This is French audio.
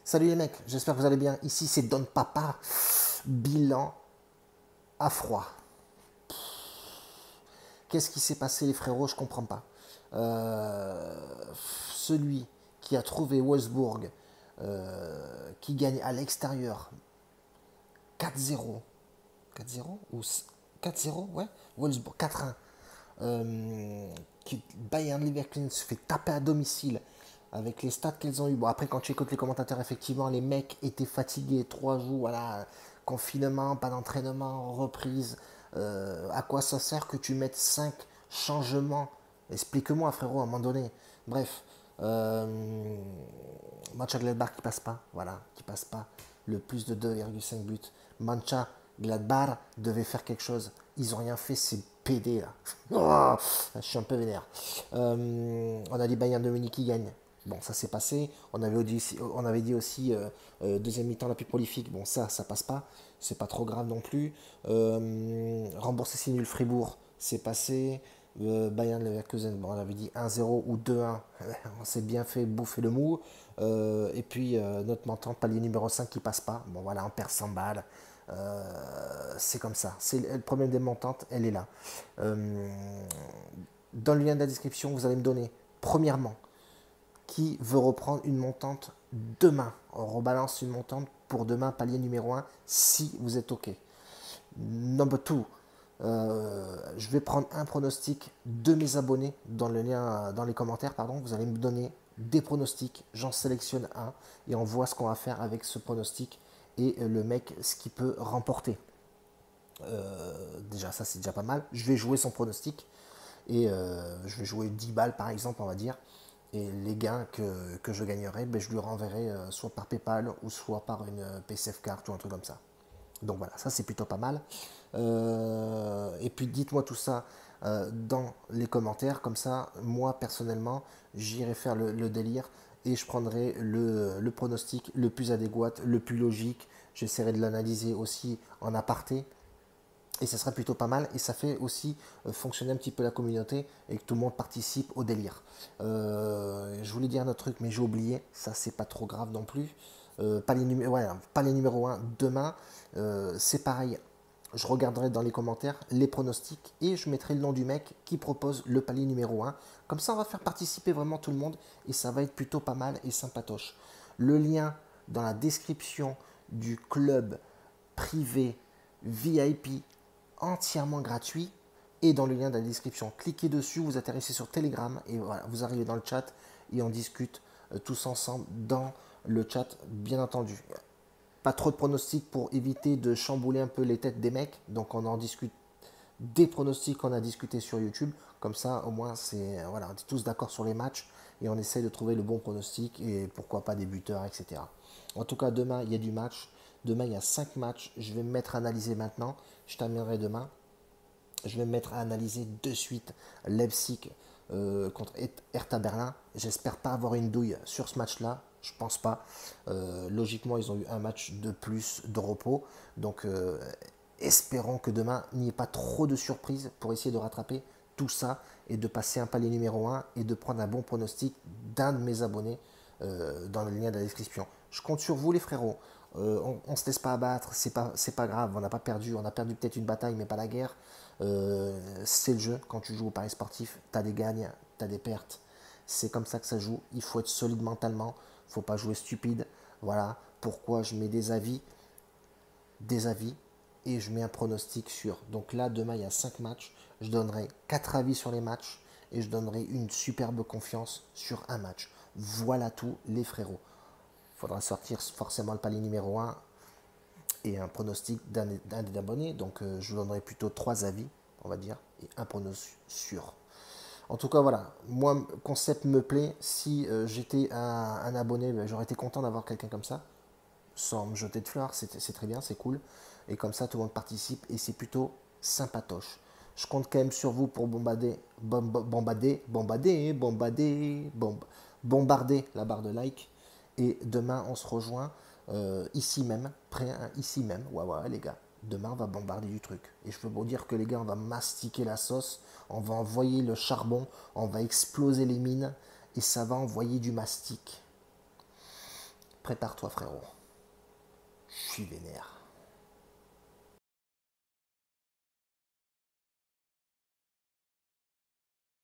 Salut les mecs, j'espère que vous allez bien. Ici c'est Don Papa. Bilan à froid. Qu'est-ce qui s'est passé les frérots? Je comprends pas. Celui qui a trouvé Wolfsburg, qui gagne à l'extérieur 4-0. 4-0 ou 4-0, ouais. Wolfsburg 4-1. Bayern Leverkusen se fait taper à domicile avec les stats qu'ils ont eu. Bon, après, quand tu écoutes les commentateurs, effectivement, les mecs étaient fatigués. 3 jours, voilà, confinement, pas d'entraînement, reprise. À quoi ça sert que tu mettes 5 changements? Explique-moi, frérot, à un moment donné. Bref, match à Gladbach qui passe pas, voilà, qui passe pas. Le plus de 2,5 buts. Mancha, Gladbach devait faire quelque chose. Ils ont rien fait, c'est PD là. Oh, je suis un peu vénère. On a dit Bayern de Munich qui gagne. Bon, ça s'est passé. On avait dit aussi deuxième mi-temps la plus prolifique. Bon, ça passe pas. C'est pas trop grave non plus. Rembourser si nul Fribourg, c'est passé. Bayern Leverkusen, bon, on avait dit 1-0 ou 2-1. On s'est bien fait bouffer le mou. Et puis notre montant, palier numéro 5 qui passe pas. Bon, voilà, on perd 100 balles. C'est comme ça. C'est le problème des montantes, elle est là. Dans le lien de la description, vous allez me donner, premièrement, qui veut reprendre une montante demain. On rebalance une montante pour demain, palier numéro 1, si vous êtes OK. Number 2, je vais prendre un pronostic de mes abonnés dans le lien, dans les commentaires, pardon. Vous allez me donner des pronostics, j'en sélectionne un et on voit ce qu'on va faire avec ce pronostic et le mec, ce qu'il peut remporter. Déjà, ça c'est déjà pas mal. Je vais jouer son pronostic et je vais jouer 10 balles par exemple, on va dire. Et les gains que je gagnerai, ben, je lui renverrai soit par PayPal ou soit par une PCF card ou un truc comme ça. Donc voilà, ça c'est plutôt pas mal. Et puis dites-moi tout ça dans les commentaires, comme ça, moi personnellement, j'irai faire le délire et je prendrai le pronostic le plus adéquat, le plus logique. J'essaierai de l'analyser aussi en aparté. Et ça serait plutôt pas mal et ça fait aussi fonctionner un petit peu la communauté et que tout le monde participe au délire. Je voulais dire un autre truc mais j'ai oublié, ça c'est pas trop grave non plus. Pas les numéros 1 demain, c'est pareil. Je regarderai dans les commentaires les pronostics et je mettrai le nom du mec qui propose le palier numéro 1. Comme ça on va faire participer vraiment tout le monde et ça va être plutôt pas mal et sympatoche. Le lien dans la description du club privé VIP entièrement gratuit et dans le lien de la description. Cliquez dessus, vous atterrissez sur Telegram et voilà, vous arrivez dans le chat et on discute tous ensemble dans le chat, bien entendu. Pas trop de pronostics pour éviter de chambouler un peu les têtes des mecs, donc on en discute des pronostics qu'on a discuté sur YouTube. Comme ça, au moins, c'est voilà, on est tous d'accord sur les matchs et on essaie de trouver le bon pronostic et pourquoi pas des buteurs, etc. En tout cas, demain, il y a du match. Demain, il y a 5 matchs. Je vais me mettre à analyser maintenant. Je terminerai demain. Je vais me mettre à analyser de suite Leipzig contre Hertha Berlin. J'espère pas avoir une douille sur ce match-là. Je pense pas. Logiquement, ils ont eu un match de plus de repos. Donc, espérons que demain, il n'y ait pas trop de surprises pour essayer de rattraper tout ça et de passer un palier numéro 1 et de prendre un bon pronostic d'un de mes abonnés dans le lien de la description. Je compte sur vous les frérots. On ne se laisse pas abattre, c'est pas grave, on n'a pas perdu, on a perdu peut-être une bataille mais pas la guerre. C'est le jeu, quand tu joues au paris sportif, tu as des gagnes, tu as des pertes. C'est comme ça que ça joue, il faut être solide mentalement, il ne faut pas jouer stupide. Voilà pourquoi je mets des avis et je mets un pronostic sur. Donc là, demain, il y a 5 matchs. Je donnerai 4 avis sur les matchs et je donnerai une superbe confiance sur un match. Voilà tout, les frérots. Il faudra sortir forcément le palier numéro 1 et un pronostic d'un des abonnés. Donc je vous donnerai plutôt 3 avis, on va dire, et un pronostic sûr. En tout cas, voilà, moi, le concept me plaît. Si j'étais un abonné, ben, j'aurais été content d'avoir quelqu'un comme ça sans me jeter de fleurs, c'est très bien, c'est cool. Et comme ça, tout le monde participe et c'est plutôt sympatoche. Je compte quand même sur vous pour bombarder la barre de like. Et demain, on se rejoint ici même, ici même. Ouais, ouais, les gars. Demain, on va bombarder du truc. Et je peux vous dire que les gars, on va mastiquer la sauce, on va envoyer le charbon, on va exploser les mines et ça va envoyer du mastic. Prépare-toi frérot. Je suis vénère.